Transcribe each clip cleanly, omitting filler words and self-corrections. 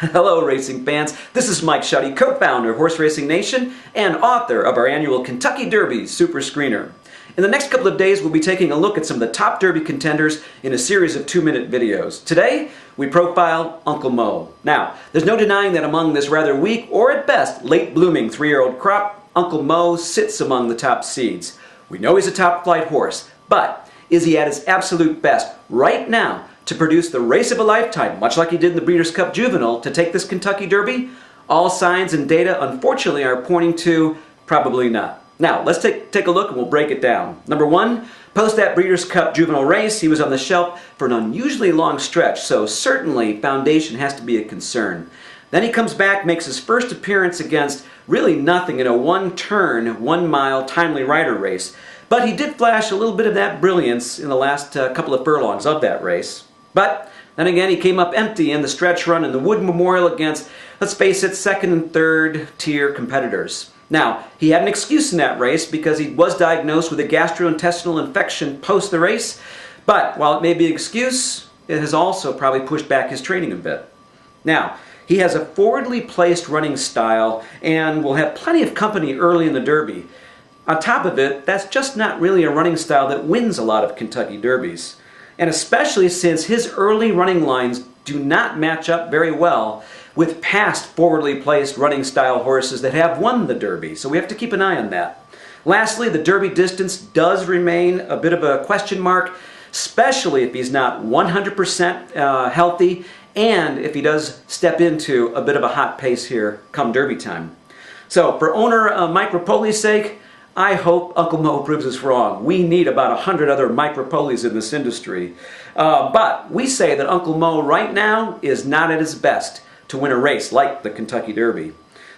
Hello racing fans, this is Mike Schutte, co-founder of Horse Racing Nation and author of our annual Kentucky Derby Super Screener. In the next couple of days we'll be taking a look at some of the top Derby contenders in a series of 2-minute videos. Today we profile Uncle Mo. Now, there's no denying that among this rather weak or at best late blooming 3-year-old crop, Uncle Mo sits among the top seeds. We know he's a top flight horse, but is he at his absolute best right now to produce the race of a lifetime, much like he did in the Breeders' Cup Juvenile, to take this Kentucky Derby? All signs and data, unfortunately, are pointing to probably not. Now, let's take a look and we'll break it down. Number one, post that Breeders' Cup Juvenile race, he was on the shelf for an unusually long stretch, so certainly foundation has to be a concern. Then he comes back, makes his first appearance against really nothing in a one-turn, 1-mile timely rider race. But he did flash a little bit of that brilliance in the last couple of furlongs of that race. But then again, he came up empty in the stretch run in the Wood Memorial against, let's face it, second and third tier competitors. Now, he had an excuse in that race because he was diagnosed with a gastrointestinal infection post the race, but while it may be an excuse, it has also probably pushed back his training a bit. Now, he has a forwardly placed running style and will have plenty of company early in the Derby. On top of it, that's just not really a running style that wins a lot of Kentucky Derbies. And especially since his early running lines do not match up very well with past forwardly placed running style horses that have won the Derby. So we have to keep an eye on that. Lastly, the Derby distance does remain a bit of a question mark, especially if he's not 100% healthy and if he does step into a bit of a hot pace here come Derby time. So for owner Mike Ripoli's sake, I hope Uncle Mo proves us wrong. We need about 100 other Mike Ripolis in this industry. But we say that Uncle Mo right now is not at his best to win a race like the Kentucky Derby.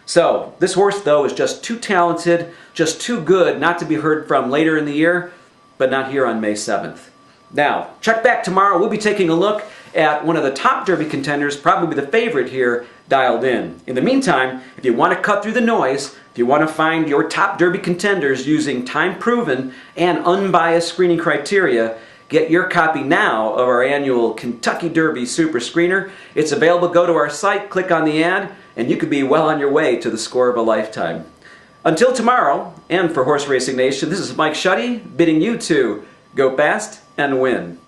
So this horse, though, is just too talented, just too good not to be heard from later in the year, but not here on May 7th. Now, check back tomorrow. We'll be taking a look at one of the top Derby contenders, probably the favorite here, dialed in. In the meantime, if you want to cut through the noise, if you want to find your top Derby contenders using time-proven and unbiased screening criteria, get your copy now of our annual Kentucky Derby Super Screener. It's available. Go to our site, click on the ad, and you could be well on your way to the score of a lifetime. Until tomorrow, and for Horse Racing Nation, this is Mike Schutte bidding you to go fast and win.